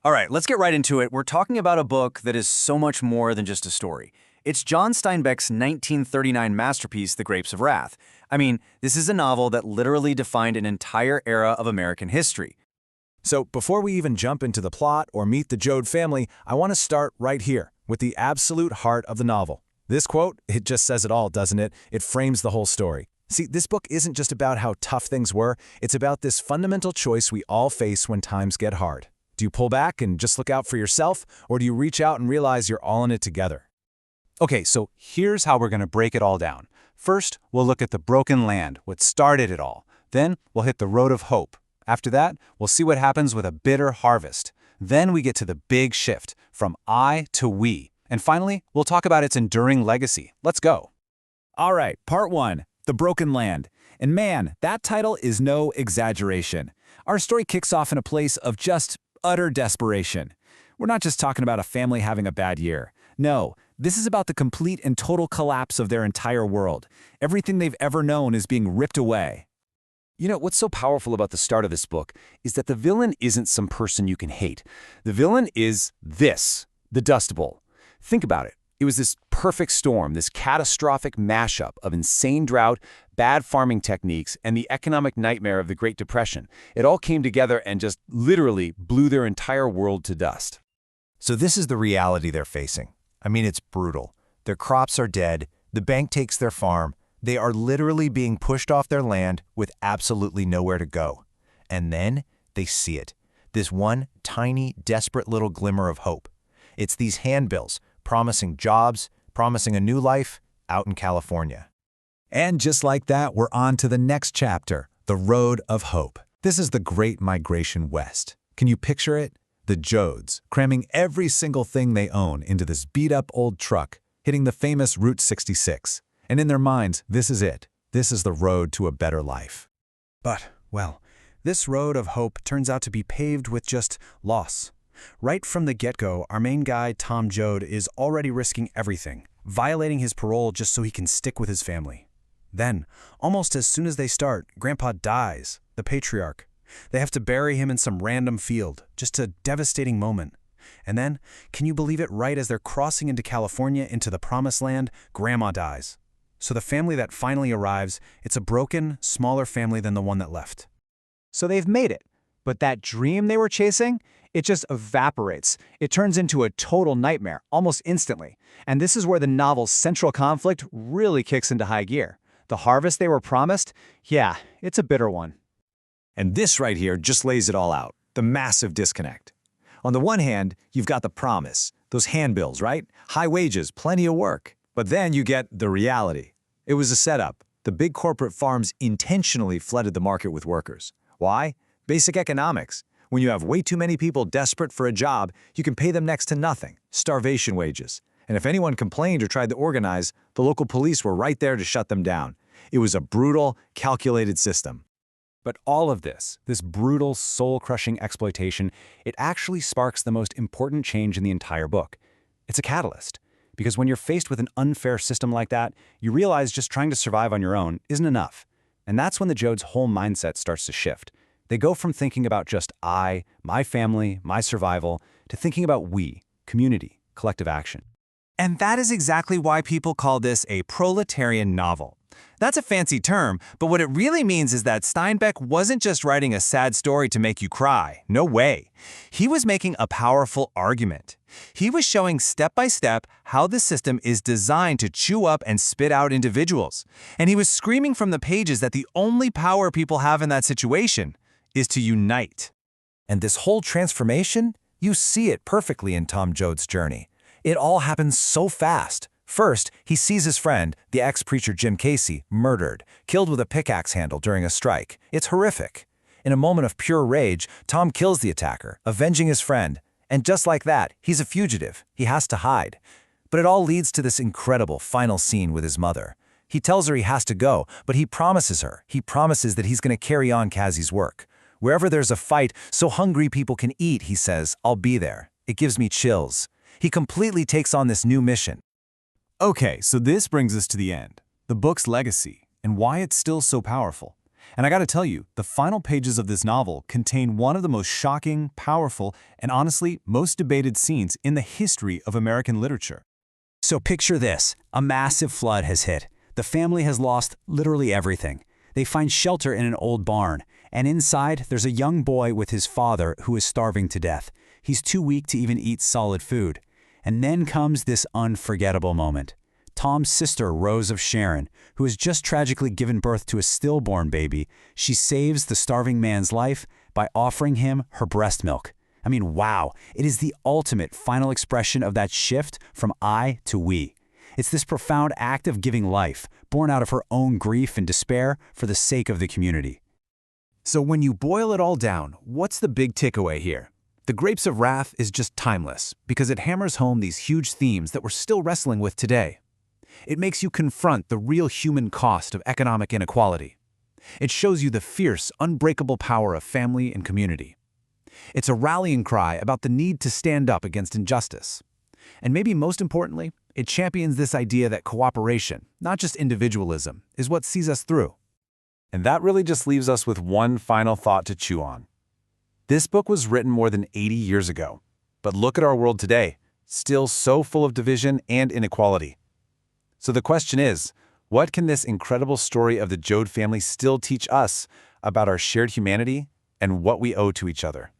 All right, let's get right into it. We're talking about a book that is so much more than just a story. It's John Steinbeck's 1939 masterpiece, The Grapes of Wrath. I mean, this is a novel that literally defined an entire era of American history. So before we even jump into the plot or meet the Joad family, I want to start right here with the absolute heart of the novel. This quote, it just says it all, doesn't it? It frames the whole story. See, this book isn't just about how tough things were, it's about this fundamental choice we all face when times get hard. Do you pull back and just look out for yourself, or do you reach out and realize you're all in it together? Okay, so here's how we're going to break it all down. First, we'll look at the broken land, what started it all. Then, we'll hit the road of hope. After that, we'll see what happens with a bitter harvest. Then we get to the big shift, from I to we. And finally, we'll talk about its enduring legacy. Let's go. All right, part one, The Broken Land. And man, that title is no exaggeration. Our story kicks off in a place of just utter desperation. We're not just talking about a family having a bad year. No, this is about the complete and total collapse of their entire world. Everything they've ever known is being ripped away. You know, what's so powerful about the start of this book is that the villain isn't some person you can hate. The villain is this, the Dust Bowl. Think about it. It was this perfect storm, this catastrophic mashup of insane drought, bad farming techniques, and the economic nightmare of the Great Depression. It all came together and just literally blew their entire world to dust. So this is the reality they're facing. I mean, it's brutal. Their crops are dead, the bank takes their farm, they are literally being pushed off their land with absolutely nowhere to go. And then they see it. This one tiny, desperate little glimmer of hope. It's these handbills promising jobs, promising a new life out in California. And just like that, we're on to the next chapter, The Road of Hope. This is the Great Migration West. Can you picture it? The Joads, cramming every single thing they own into this beat-up old truck, hitting the famous Route 66. And in their minds, this is it. This is the road to a better life. But, well, this road of hope turns out to be paved with just loss. Right from the get-go, our main guy, Tom Joad, is already risking everything, violating his parole just so he can stick with his family. Then, almost as soon as they start, Grandpa dies, the patriarch. They have to bury him in some random field, just a devastating moment. And then, can you believe it, right as they're crossing into California, into the promised land, Grandma dies. So the family that finally arrives, it's a broken, smaller family than the one that left. So they've made it. But that dream they were chasing, it just evaporates. It turns into a total nightmare, almost instantly. And this is where the novel's central conflict really kicks into high gear. The harvest they were promised? Yeah, it's a bitter one. And this right here just lays it all out, the massive disconnect. On the one hand, you've got the promise, those handbills, right? High wages, plenty of work. But then you get the reality. It was a setup. The big corporate farms intentionally flooded the market with workers. Why? Basic economics. When you have way too many people desperate for a job, you can pay them next to nothing, starvation wages. And if anyone complained or tried to organize, the local police were right there to shut them down. It was a brutal, calculated system. But all of this brutal, soul-crushing exploitation, it actually sparks the most important change in the entire book. It's a catalyst. Because when you're faced with an unfair system like that, you realize just trying to survive on your own isn't enough. And that's when the Joad's whole mindset starts to shift. They go from thinking about just I, my family, my survival, to thinking about we, community, collective action. And that is exactly why people call this a proletarian novel. That's a fancy term, but what it really means is that Steinbeck wasn't just writing a sad story to make you cry. No way. He was making a powerful argument. He was showing step by step how the system is designed to chew up and spit out individuals. And he was screaming from the pages that the only power people have in that situation is to unite. And this whole transformation, you see it perfectly in Tom Joad's journey. It all happens so fast. First, he sees his friend, the ex-preacher Jim Casey, murdered, killed with a pickaxe handle during a strike. It's horrific. In a moment of pure rage, Tom kills the attacker, avenging his friend. And just like that, he's a fugitive. He has to hide. But it all leads to this incredible final scene with his mother. He tells her he has to go, but he promises her. He promises that he's going to carry on Cassie's work. Wherever there's a fight so hungry people can eat, he says, I'll be there. It gives me chills. He completely takes on this new mission. Okay, so this brings us to the end, the book's legacy, and why it's still so powerful. And I gotta tell you, the final pages of this novel contain one of the most shocking, powerful, and honestly, most debated scenes in the history of American literature. So picture this. A massive flood has hit. The family has lost literally everything. They find shelter in an old barn, and inside there's a young boy with his father who is starving to death. He's too weak to even eat solid food. And then comes this unforgettable moment. Tom's sister, Rose of Sharon, who has just tragically given birth to a stillborn baby, she saves the starving man's life by offering him her breast milk. I mean, wow, it is the ultimate final expression of that shift from I to we. It's this profound act of giving life, born out of her own grief and despair for the sake of the community. So when you boil it all down, what's the big takeaway here? The Grapes of Wrath is just timeless because it hammers home these huge themes that we're still wrestling with today. It makes you confront the real human cost of economic inequality. It shows you the fierce, unbreakable power of family and community. It's a rallying cry about the need to stand up against injustice. And maybe most importantly, it champions this idea that cooperation, not just individualism, is what sees us through. And that really just leaves us with one final thought to chew on. This book was written more than 80 years ago, but look at our world today, still so full of division and inequality. So the question is, what can this incredible story of the Joad family still teach us about our shared humanity and what we owe to each other?